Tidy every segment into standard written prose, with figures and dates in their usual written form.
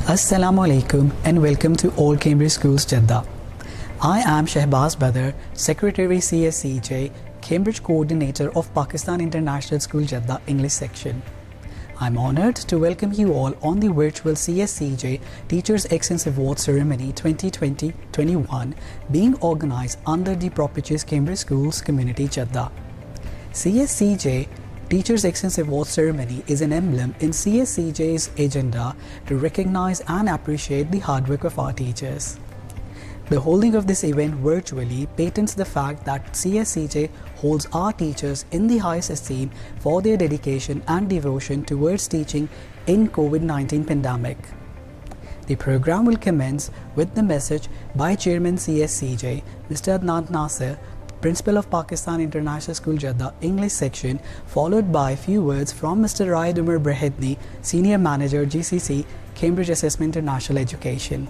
Assalamu alaikum and welcome to all Cambridge Schools Jeddah. I am Shehbaz Badr, Secretary CSCJ, Cambridge Coordinator of Pakistan International School Jeddah English Section. I'm honored to welcome you all on the virtual CSCJ Teachers Excellence Award Ceremony 2020-21 being organized under the Propitious Cambridge Schools Community Jeddah. CSCJ Teachers Excellence Award Ceremony is an emblem in CSCJ's agenda to recognize and appreciate the hard work of our teachers. The holding of this event virtually patents the fact that CSCJ holds our teachers in the highest esteem for their dedication and devotion towards teaching in COVID-19 pandemic. The program will commence with the message by Chairman CSCJ, Mr. Adnan Nasir, Principal of Pakistan International School Jeddah English Section, followed by a few words from Mr. Raed Umar Brahidni, Senior Manager GCC, Cambridge Assessment International Education.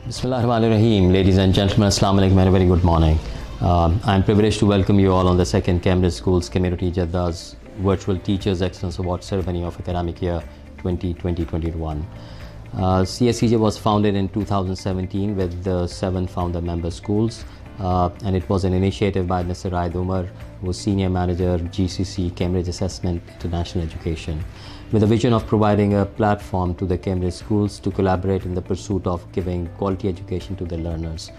Bismillahirrahmanirrahim. Ladies and gentlemen, Assalamu alaikum and a very good morning. I'm privileged to welcome you all on the second Cambridge Schools Community Jeddah's Virtual Teachers Excellence Award Ceremony of Academic Year 2020-21. CSCJ was founded in 2017 with the 7 founder member schools, and it was an initiative by Mr. Raed Umar, who was Senior Manager GCC Cambridge Assessment International Education, with a vision of providing a platform to the Cambridge schools to collaborate in the pursuit of giving quality education to the learners.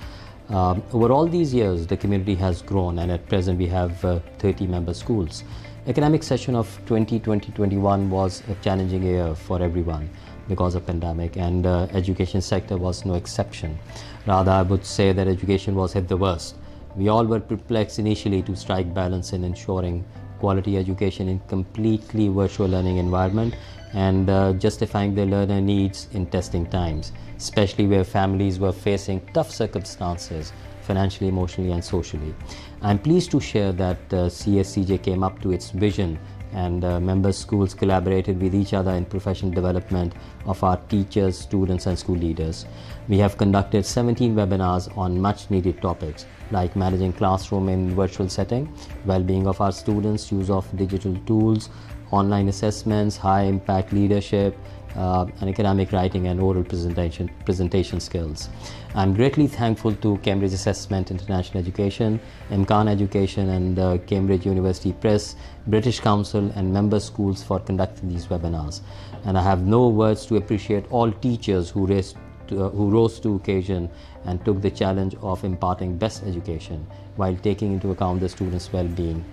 Over all these years, the community has grown, and at present we have 30 member schools. Academic session of 2020-21 was a challenging year for everyone because of pandemic, and education sector was no exception. Rather, I would say that education was hit the worst. We all were perplexed initially to strike balance in ensuring quality education in completely virtual learning environment and justifying the learner needs in testing times, especially where families were facing tough circumstances financially, emotionally and socially. I'm pleased to share that CSCJ came up to its vision, and member schools collaborated with each other in professional development of our teachers, students and school leaders. We have conducted 17 webinars on much needed topics like managing classroom in virtual setting, well-being of our students, use of digital tools, online assessments, high impact leadership, and academic writing and oral presentation skills. I'm greatly thankful to Cambridge Assessment International Education, MCAN Education and Cambridge University Press, British Council and member schools for conducting these webinars. And I have no words to appreciate all teachers who rose to occasion and took the challenge of imparting best education while taking into account the students' well-being.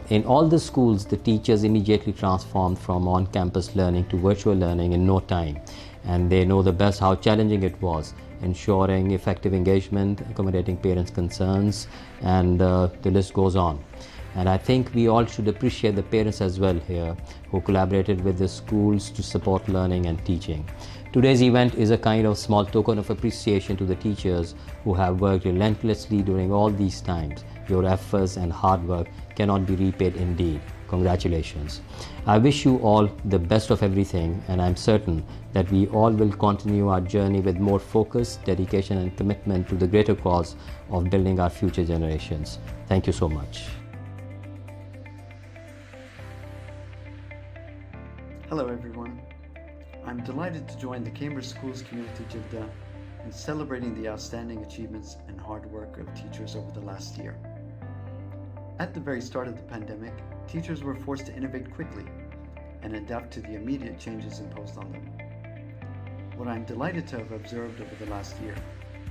In all the schools, the teachers immediately transformed from on-campus learning to virtual learning in no time, and they know the best how challenging it was, ensuring effective engagement, accommodating parents' concerns, and the list goes on. And I think we all should appreciate the parents as well here, who collaborated with the schools to support learning and teaching. Today's event is a kind of small token of appreciation to the teachers who have worked relentlessly during all these times. Your efforts and hard work cannot be repaid indeed. Congratulations. I wish you all the best of everything, and I'm certain that we all will continue our journey with more focus, dedication and commitment to the greater cause of building our future generations. Thank you so much. Hello everyone. I'm delighted to join the Cambridge Schools Community Jeddah in celebrating the outstanding achievements and hard work of teachers over the last year. At the very start of the pandemic, teachers were forced to innovate quickly and adapt to the immediate changes imposed on them. What I'm delighted to have observed over the last year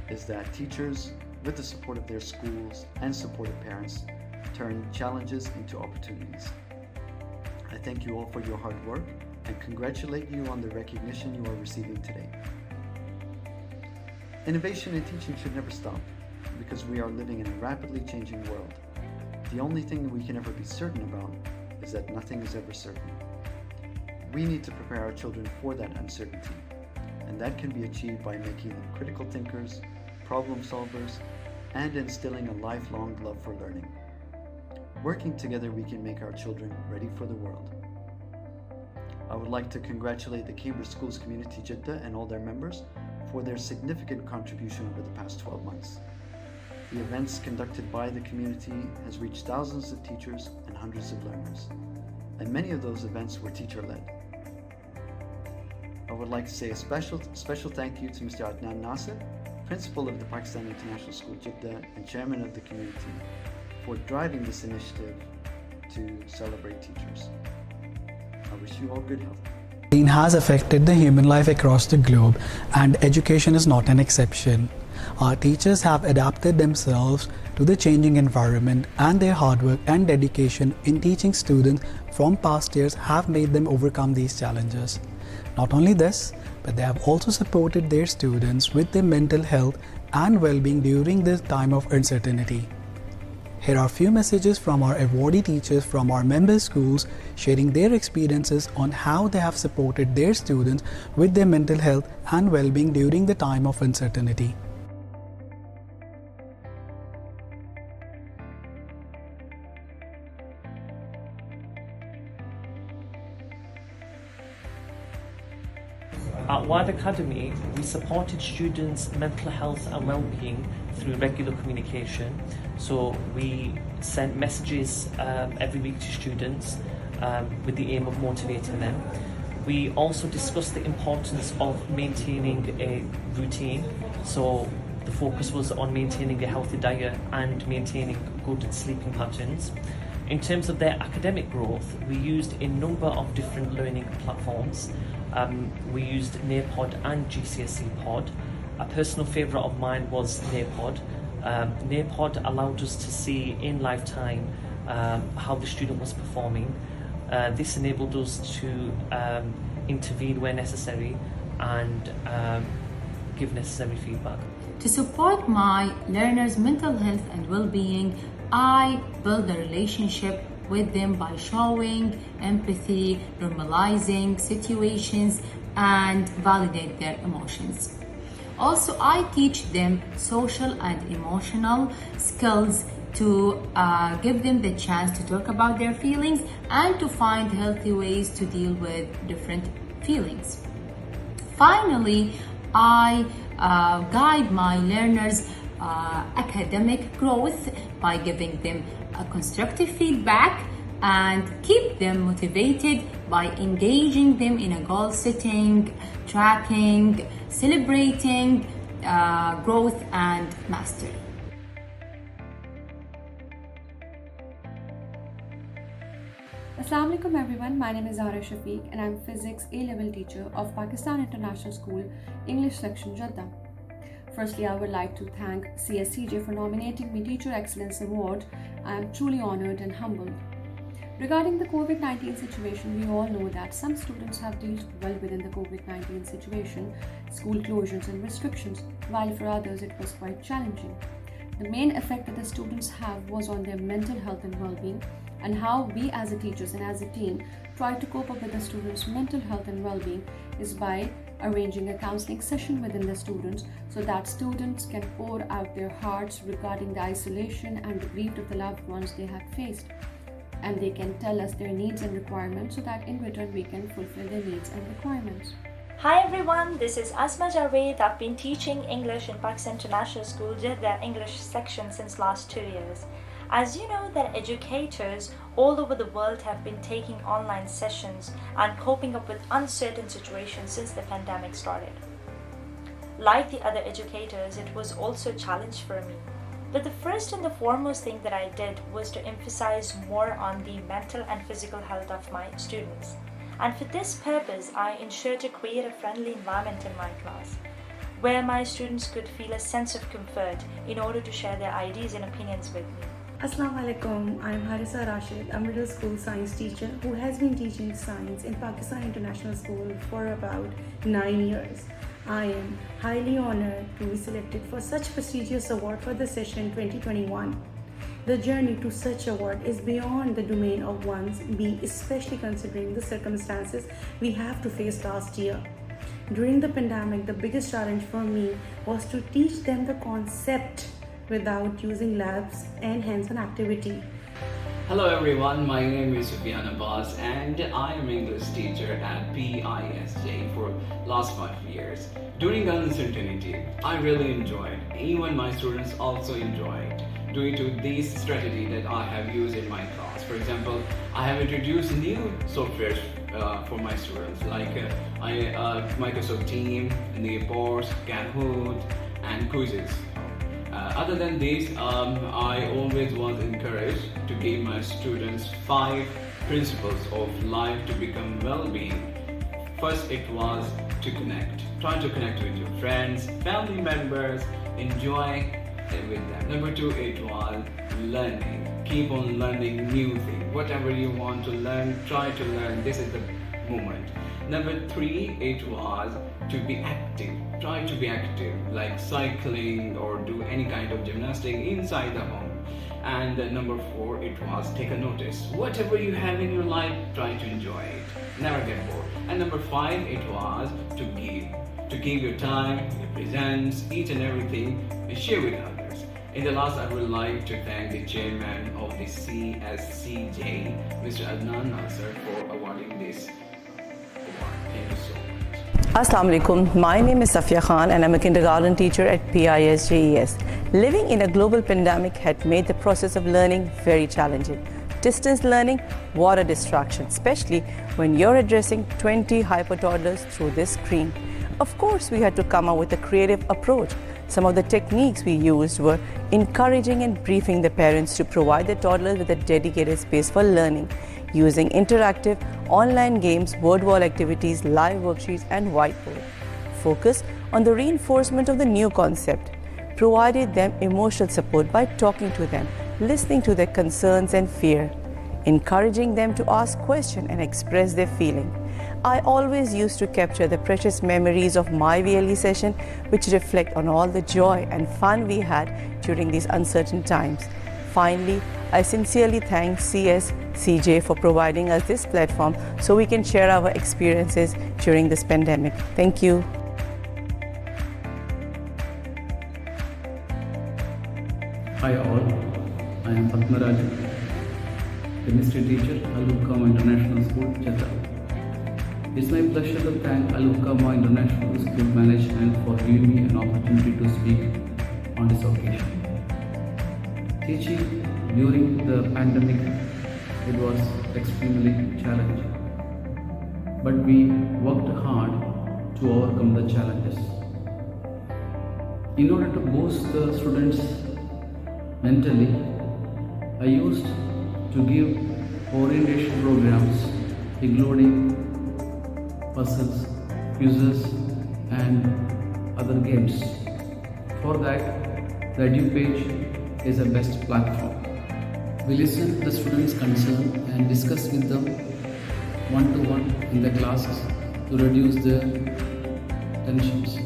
is that teachers, with the support of their schools and supportive parents, turn challenges into opportunities. I thank you all for your hard work and congratulate you on the recognition you are receiving today. Innovation in teaching should never stop, because we are living in a rapidly changing world. The only thing that we can ever be certain about is that nothing is ever certain. We need to prepare our children for that uncertainty, and that can be achieved by making them critical thinkers, problem solvers, and instilling a lifelong love for learning. Working together, we can make our children ready for the world. I would like to congratulate the Cambridge Schools Community Jeddah and all their members for their significant contribution over the past 12 months. The events conducted by the community has reached thousands of teachers and hundreds of learners. and many of those events were teacher-led. I would like to say a special thank you to Mr. Adnan Nasser, Principal of the Pakistan International School Jeddah and Chairman of the community, for driving this initiative to celebrate teachers. I wish you all good health. COVID-19 has affected the human life across the globe, and education is not an exception. Our teachers have adapted themselves to the changing environment, and their hard work and dedication in teaching students from past years have made them overcome these challenges. Not only this, but they have also supported their students with their mental health and well-being during this time of uncertainty. Here are a few messages from our awardee teachers from our member schools sharing their experiences on how they have supported their students with their mental health and well-being during the time of uncertainty. At WIDE Academy, we supported students' mental health and well-being through regular communication. So we sent messages every week to students with the aim of motivating them. We also discussed the importance of maintaining a routine. So the focus was on maintaining a healthy diet and maintaining good sleeping patterns. In terms of their academic growth, we used a number of different learning platforms. We used Nearpod and GCSE Pod. A personal favourite of mine was Nearpod. Nearpod allowed us to see in lifetime how the student was performing. This enabled us to intervene where necessary and give necessary feedback. To support my learners' mental health and well-being, I build a relationship with them by showing empathy, normalizing situations, and validate their emotions. Also, I teach them social and emotional skills to give them the chance to talk about their feelings and to find healthy ways to deal with different feelings. Finally, I guide my learners' academic growth by giving them constructive feedback and keep them motivated by engaging them in a goal setting, tracking, celebrating growth and mastery. Assalamu alaikum everyone, my name is Zahra Shafiq and I'm Physics A-level teacher of Pakistan International School, English section, Jeddah. Firstly, I would like to thank CSCJ for nominating me Teacher Excellence Award. I am truly honored and humbled. Regarding the COVID-19 situation, we all know that some students have dealt well within the COVID-19 situation, school closures and restrictions, while for others it was quite challenging. The main effect that the students have was on their mental health and well-being, and how we as a teachers and as a team try to cope up with the students' mental health and well-being is by arranging a counseling session within the students so that students can pour out their hearts regarding the isolation and the grief of the loved ones they have faced. And they can tell us their needs and requirements so that in return we can fulfill their needs and requirements. Hi everyone, this is Asma Javed. I've been teaching English in Pakistan International School, Jeddah English section since last 2 years. As you know that educators all over the world have been taking online sessions and coping up with uncertain situations since the pandemic started. Like the other educators, it was also a challenge for me. But the first and the foremost thing that I did was to emphasize more on the mental and physical health of my students. And for this purpose, I ensured to create a friendly environment in my class, where my students could feel a sense of comfort in order to share their ideas and opinions with me. Assalamu alaikum, I am Harisa Rashid, a middle school science teacher who has been teaching science in Pakistan International School for about 9 years. I am highly honored to be selected for such prestigious award for the session 2021. The journey to such award is beyond the domain of one's being, especially considering the circumstances we have to face last year. During the pandemic, the biggest challenge for me was to teach them the concept without using labs and hands-on activity. Hello everyone, my name is Sufyan Abbas and I am English teacher at PISJ for last 5 years. During uncertainty, I really enjoyed, even my students also enjoyed due to this strategy that I have used in my class. For example, I have introduced new software for my students like Microsoft Teams, Nearboards, Kahoot, and quizzes. Other than this, I always was encouraged to give my students 5 principles of life to become well-being. First, it was to connect. Try to connect with your friends, family members, enjoy with them. Number 2, it was learning. Keep on learning new things. Whatever you want to learn, try to learn. This is the moment. Number 3, it was to be active. Try to be active, like cycling or do any kind of gymnastics inside the home. And number 4, it was take a notice. Whatever you have in your life, try to enjoy it. Never get bored. And number 5, it was to give. To give your time, your presents, each and everything, and share with others. In the last, I would like to thank the chairman of the CSCJ, Mr. Adnan Nasser, for awarding this award. Thank you so much. Assalamu alaikum. My name is Safia Khan and I'm a kindergarten teacher at PISJES. Living in a global pandemic had made the process of learning very challenging. Distance learning, what a distraction, especially when you're addressing 20 hyper toddlers through this screen. Of course, we had to come up with a creative approach. Some of the techniques we used were encouraging and briefing the parents to provide the toddlers with a dedicated space for learning, using interactive online games, word wall activities, live worksheets, and whiteboard. Focus on the reinforcement of the new concept. Provided them emotional support by talking to them, listening to their concerns and fear, encouraging them to ask questions and express their feeling. I always used to capture the precious memories of my VLE session, which reflect on all the joy and fun we had during these uncertain times. Finally, I sincerely thank CSCJ for providing us this platform so we can share our experiences during this pandemic. Thank you. Hi all, I am Padmaraj, chemistry teacher, Al-Hukama International School, Jeddah. It's my pleasure to thank Al-Hukama International School management for giving me an opportunity to speak on this occasion. Teaching during the pandemic, it was extremely challenging, but we worked hard to overcome the challenges. In order to boost the students mentally, I used to give orientation programs including puzzles, quizzes and other games. For that, the EduPage is the best platform. We listen to the students' concern and discuss with them one-to-one in the classes to reduce their tensions.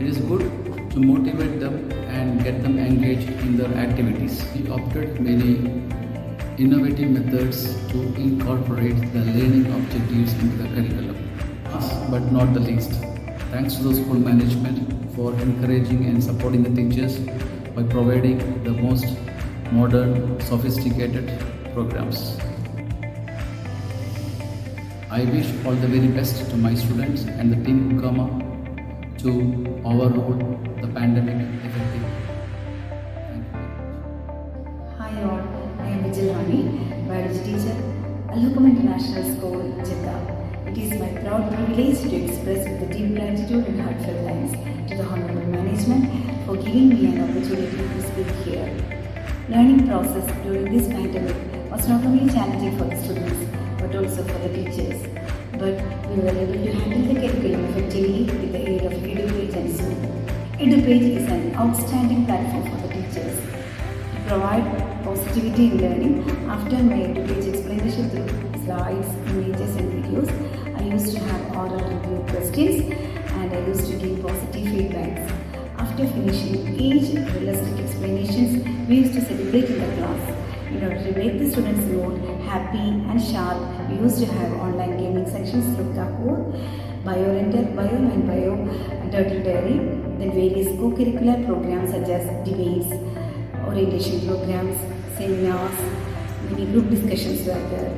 It is good to motivate them and get them engaged in their activities. We opted many innovative methods to incorporate the learning objectives into the curriculum. Last but not the least, thanks to the school management for encouraging and supporting the teachers by providing the most modern, sophisticated programs. I wish all the very best to my students and the team Hukama to overrule the pandemic effectively. Hi all, I am Vijay, biology teacher, Al-Hukama International School, Jeddah. It is my proud privilege to express with the deep gratitude and heartfelt thanks to the Honorable Management for giving me an opportunity to speak here. Learning process during this pandemic was not only challenging for the students but also for the teachers. But we were able to handle the curriculum effectively with the aid of EduPage and Zoom. EduPage is an outstanding platform for the teachers. To provide positivity in learning, after my EduPage explanation through slides, images and videos, I used to have oral review questions and I used to give positive feedbacks. After finishing each realistic explanations, we used to celebrate in the class. In order to make the students' mood happy and sharp, we used to have online gaming sections through Kahoot, Bio and Bio, and Turtle Diary, then various co-curricular programs such as debates, orientation programs, seminars, many group discussions were there.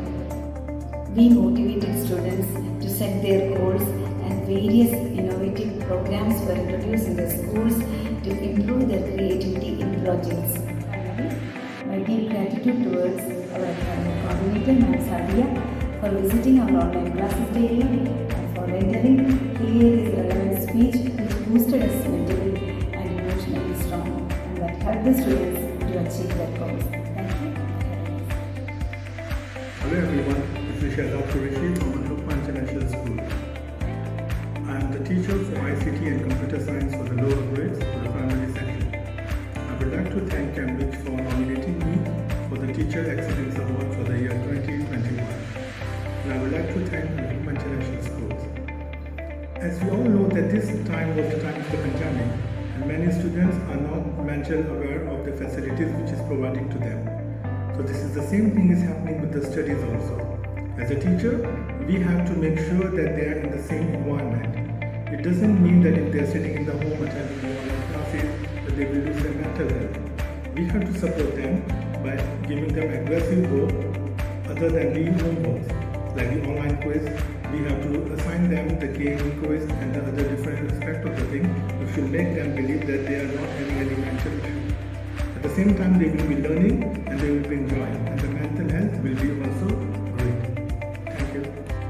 We motivated students to set their goals and various innovative programs were introduced in the schools to improve their creativity in projects. My deep gratitude towards our academic coordinator, Ms. Sadia, for visiting our online classes daily and for rendering clear his relevant speech which boosted us mentally and emotionally strong and that helped the students to achieve their goals. Thank you. Hello everyone, this is Jeddah from wholesome International School. I am the teacher for ICT and Computer Science for the lower grades for the primary section. I would like to thank Cambridge for nominating me for the Teacher Excellence Award for the year 2021. And I would like to thank wholesome International Schools. As we all know that this time was the time of the pandemic and many students are not mentally aware of the facilities which is providing to them. So this is the same thing is happening with the studies also. As a teacher, we have to make sure that they are in the same environment. It doesn't mean that if they are sitting in the home attending the online classes, that they will lose their mental health. We have to support them by giving them aggressive work other than doing homework. Like the online quiz, we have to assign them the gaming quiz and the other different aspect of the thing, which will make them believe that they are not having any mental issue. At the same time, they will be learning and they will be enjoying, and the mental health will be also great. Thank you.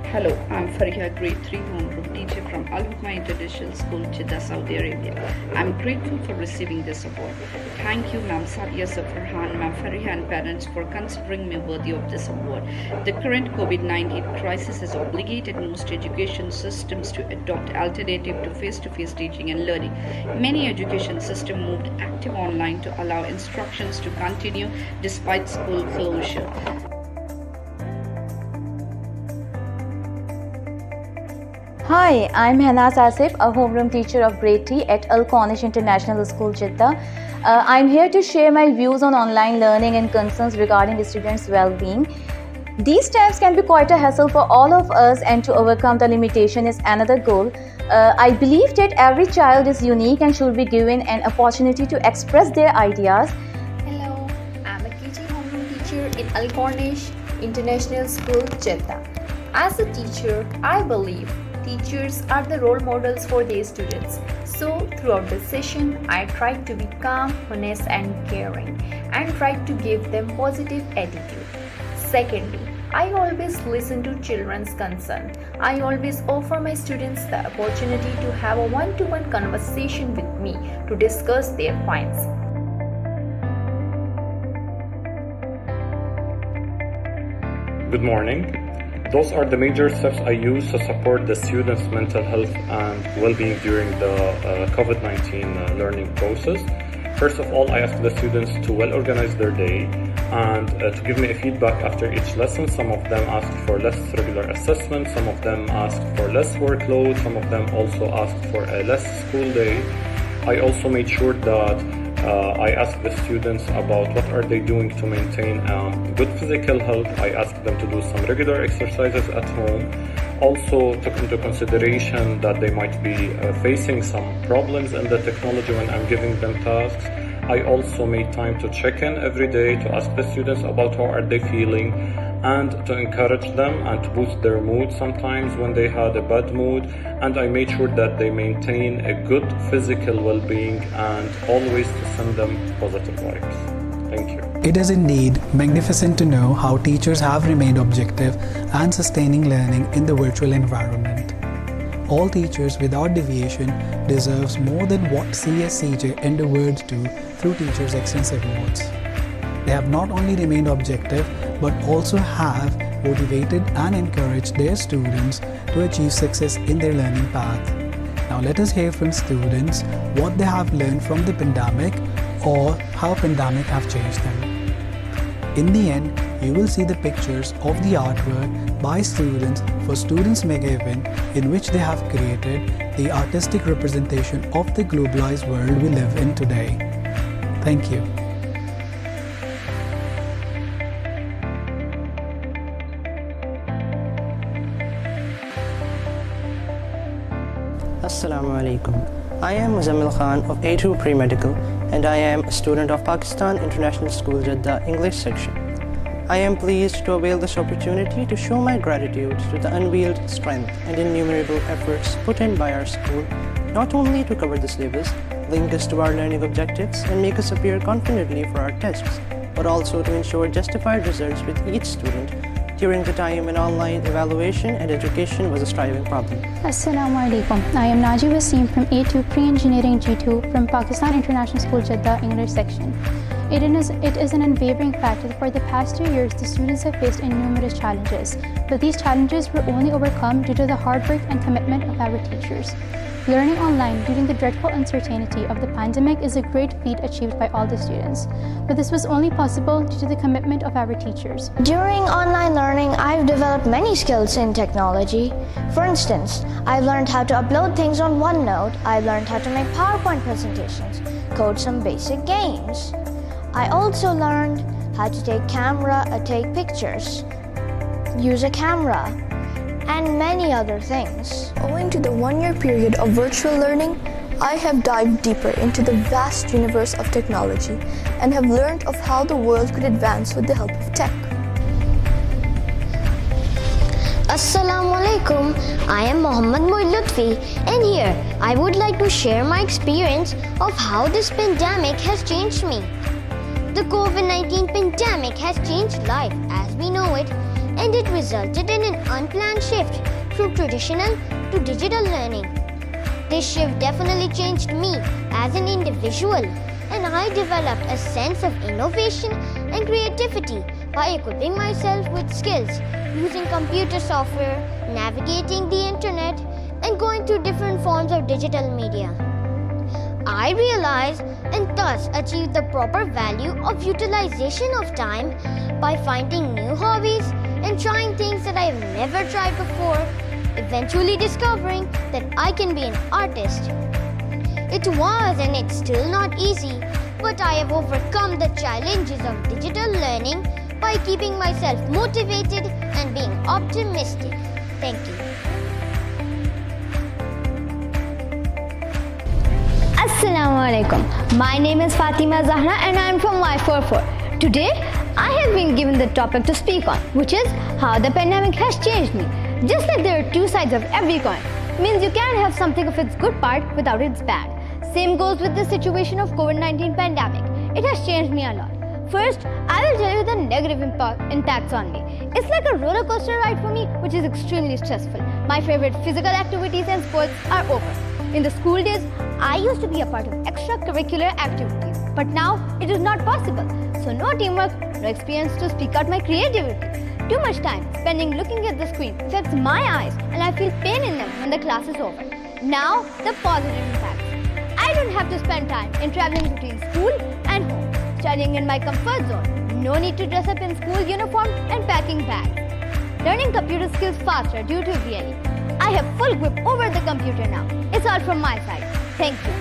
Hello, I'm Fariha, grade 3 homeroom teacher from Al-Hukma International School, Jeddah, Saudi Arabia. I'm grateful for receiving this award. Thank you, Ma'am Sadia Zafarhan, Ma'am Fariha and parents for considering me worthy of this award. The current COVID-19 crisis has obligated most education systems to adopt alternative to face-to-face teaching and learning. Many education systems moved active online to allow instructions to continue despite school closure. Hi, I'm Hanaz Asif, a homeroom teacher of grade T at Al-Cornish International School, Jeddah. I'm here to share my views on online learning and concerns regarding the students' well-being. These times can be quite a hassle for all of us, and to overcome the limitation is another goal. I believe that every child is unique and should be given an opportunity to express their ideas. Hello, I'm a KG homeroom teacher in Al-Cornish International School, Jeddah. As a teacher, I believe teachers are the role models for their students. So throughout the session, I tried to be calm, honest and caring and tried to give them positive attitude. Secondly, I always listen to children's concern. I always offer my students the opportunity to have a one-to-one conversation with me to discuss their points. Good morning. Those are the major steps I use to support the students' mental health and well-being during the COVID-19 learning process. First of all, I ask the students to well organize their day and to give me a feedback after each lesson. Some of them asked for less regular assessment, some of them asked for less workload, some of them also asked for a less school day. I also made sure that I asked the students about what are they doing to maintain good physical health. I asked them to do some regular exercises at home. Also took into consideration that they might be facing some problems in the technology when I'm giving them tasks. I also made time to check in every day to ask the students about how are they feeling and to encourage them and to boost their mood sometimes when they had a bad mood. And I made sure that they maintain a good physical well-being and always to send them positive vibes. Thank you. It is indeed magnificent to know how teachers have remained objective and sustaining learning in the virtual environment. All teachers without deviation deserves more than what CSCJ endeavored to do through Teachers Excellence Awards. They have not only remained objective but also have motivated and encouraged their students to achieve success in their learning path. Now let us hear from students what they have learned from the pandemic or how pandemic have changed them. In the end, you will see the pictures of the artwork by students for Students Mega Event in which they have created the artistic representation of the globalized world we live in today. Thank you. Assalamu alaikum. I am Muzammil Khan of A2 Pre-Medical and I am a student of Pakistan International School Jeddah English section. I am pleased to avail this opportunity to show my gratitude to the unveiled strength and innumerable efforts put in by our school, not only to cover the syllabus, link us to our learning objectives, and make us appear confidently for our tests, but also to ensure justified results with each student during the time when online evaluation and education was a striving problem. Assalamu alaikum. I am Naji Wasim from A2 Pre-Engineering G2 from Pakistan International School Jeddah English section. It is an unwavering fact that for the past 2 years, the students have faced numerous challenges, but these challenges were only overcome due to the hard work and commitment of our teachers. Learning online during the dreadful uncertainty of the pandemic is a great feat achieved by all the students, but this was only possible due to the commitment of our teachers. During online learning, I've developed many skills in technology. For instance, I've learned how to upload things on OneNote, I've learned how to make PowerPoint presentations, code some basic games. I also learned how to take pictures, use a camera, and many other things. Owing to the 1-year period of virtual learning, I have dived deeper into the vast universe of technology and have learned of how the world could advance with the help of tech. Assalamu alaikum. I am Mohammad Lutfi, and here I would like to share my experience of how this pandemic has changed me. The COVID-19 pandemic has changed life as we know it, and it resulted in an unplanned shift from traditional to digital learning. This shift definitely changed me as an individual, and I developed a sense of innovation and creativity by equipping myself with skills using computer software, navigating the internet, and going through different forms of digital media. I realized and thus achieved the proper value of utilization of time by finding new hobbies and trying things that I have never tried before, eventually discovering that I can be an artist. It was and it's still not easy, but I have overcome the challenges of digital learning by keeping myself motivated and being optimistic. Thank you. Assalamu alaikum. My name is Fatima Zahra and I am from Y44. Today, I have been given the topic to speak on, which is how the pandemic has changed me. Just like there are two sides of every coin, means you can't have something of its good part without its bad. Same goes with the situation of COVID-19 pandemic. It has changed me a lot. First, I will tell you the negative impacts on me. It's like a roller coaster ride for me, which is extremely stressful. My favorite physical activities and sports are over. In the school days, I used to be a part of extracurricular activities, but now it is not possible. So no teamwork, no experience to speak out my creativity. Too much time spending looking at the screen affects my eyes and I feel pain in them when the class is over. Now, the positive impacts. I don't have to spend time in traveling between school and home, studying in my comfort zone. No need to dress up in school uniform and packing bags. Learning computer skills faster due to VLE. I have full grip over the computer now. It's all from my side. Thank you.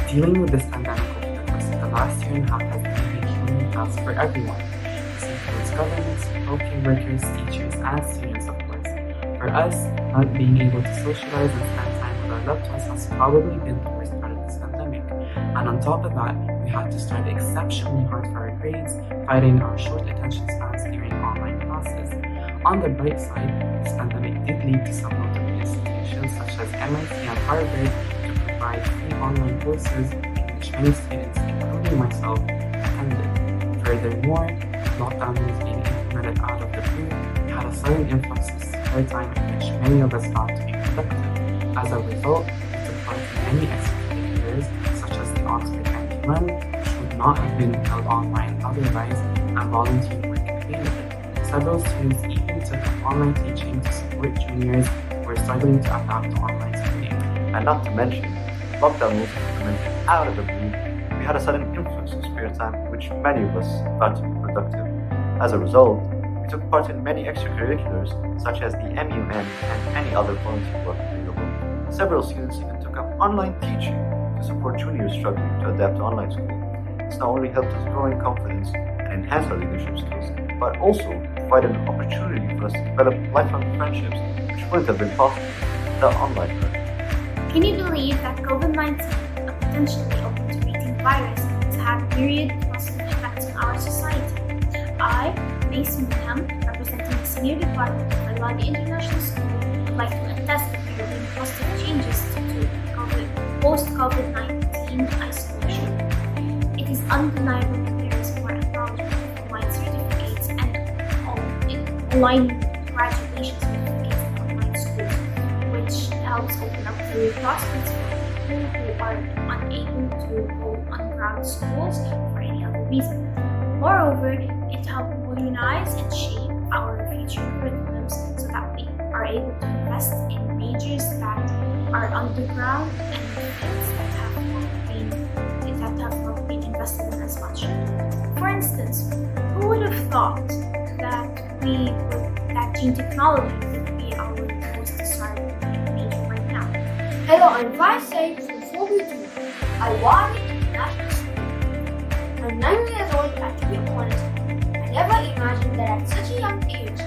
Dealing with this pandemic over the course of the last year and a half has been a human task for everyone. This includes governments, healthcare workers, teachers, and students, of course. For us, not being able to socialize and spend time with our loved ones has probably been the worst part of this pandemic. And on top of that, we had to study exceptionally hard for our grades, fighting our short attention spans during online classes. On the bright side, this pandemic did lead to some notable institutions such as MIT and Harvard to provide free online courses in which many students, including myself, attended. Furthermore, lockdown was being implemented out of the blue. We had a sudden influx of spare time in which many of us found to be productive. As a result, we took part in many extracurriculars such as the Oxford Anti Run, which would not have been held online otherwise, and volunteer work available. Several students even took up online teaching to support juniors who were struggling to adapt to online schooling. And not to mention, lockdown was implemented out of the blue. We had a sudden influx of spare time, which many of us found to be productive. As a result, we took part in many extracurriculars, such as the MUN and any other volunteer work available. Several students even took up online teaching to support juniors struggling to adapt to online school. This not only helped us grow in confidence and enhance our leadership skills, but also provided an opportunity for us to develop lifelong friendships, which wouldn't have been possible without online learning. Can you believe that COVID-19, a potentially open-to-breathing virus, has had myriad positive effects on our society? I I, Mace Mutam, representing the senior department of Al-Wadi International School, would like to attest that there have been positive changes to post-COVID-19 isolation. It is undeniable that there is more acknowledgement of online certificates and online graduation certificates in online schools, which helps open up the prospects for people who are unable to go on ground schools for any other reason. Moreover, it helps modernize and shape our future curriculums so that we are able to invest in majors that are underground and fields that have not been invested in as much. For instance, who would have thought that gene technology would be our most desired major right now? Hello, I'm Faisal from 4B2, Al-Wadi International School. I'm 9 years old, and to be honest, I never imagined that at such a young age,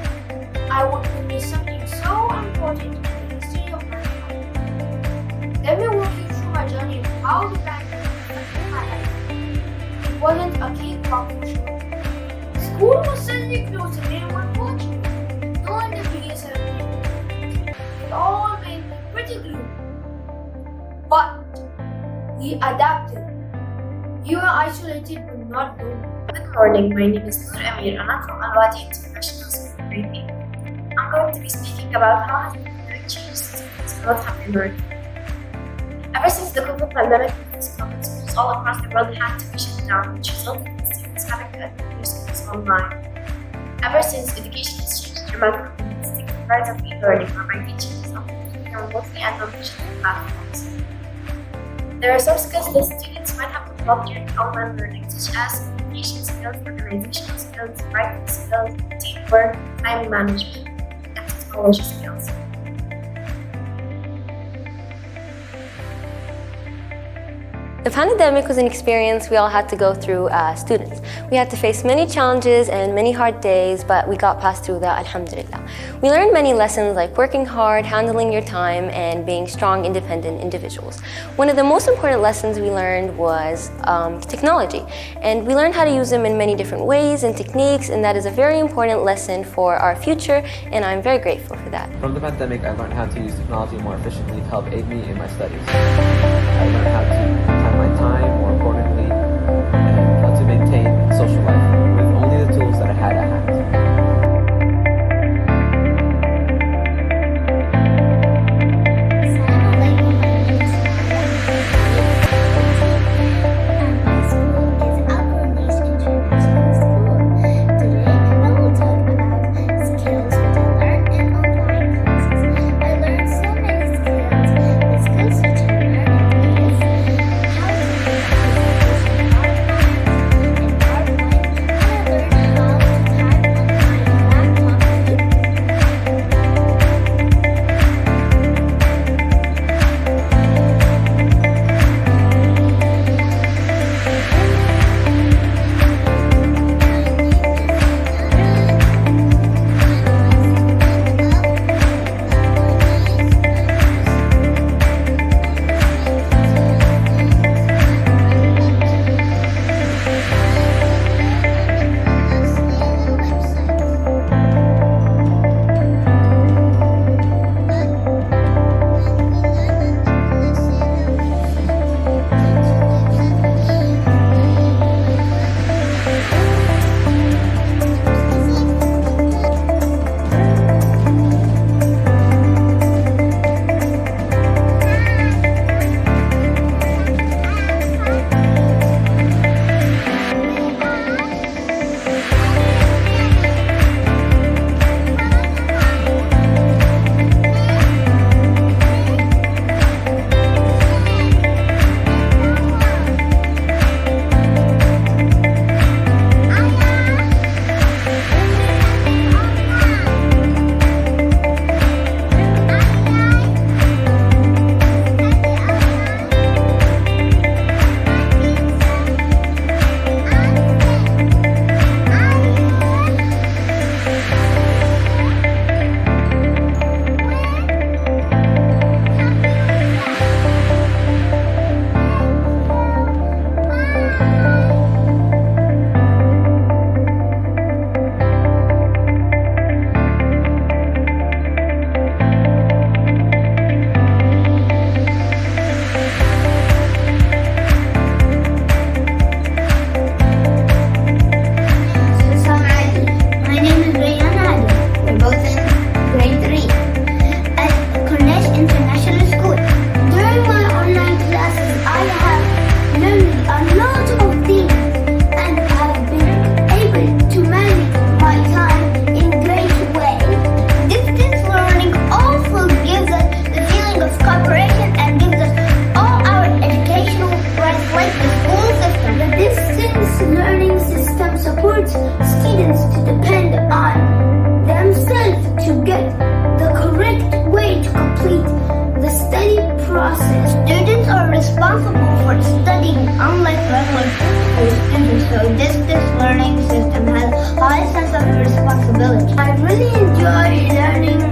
I would witness something so important in the history of mankind. Let me walk you through my journey of how the pandemic affected my life. It wasn't a cakewalk for sure. School was suddenly closed and everyone watching. No one did begin celebration. It all made me pretty gloomy. But we adapted. You are isolated but not lonely. Good morning, my name is Noor Amir and I'm from Al-Wadi International School, Grade 8. I'm going to be speaking about how has the pandemic changed students and what have they learned. Ever since the COVID pandemic discovered, schools all across the world had to be shut down, which resulted in students having to attend their schools online. Ever since, education has changed dramatically, it's taken the rise of e-learning, whereby teaching is often taken remotely and on digital platforms. There are some skills that students might have developed during online learning, such as communication skills, organizational skills, writing skills, teamwork, time management, and technology skills. The pandemic was an experience we all had to go through as students. We had to face many challenges and many hard days, but we got past through that, alhamdulillah. We learned many lessons like working hard, handling your time, and being strong, independent individuals. One of the most important lessons we learned was technology, and we learned how to use them in many different ways and techniques, and that is a very important lesson for our future, and I'm very grateful for that. From the pandemic, I learned how to use technology more efficiently to help aid me in my studies. I learned how to my time more importantly, and how to maintain social life with only the tools that I had at hand. classes, students are responsible for studying unlike regular school students, so this learning system has a high sense of responsibility. I really enjoy learning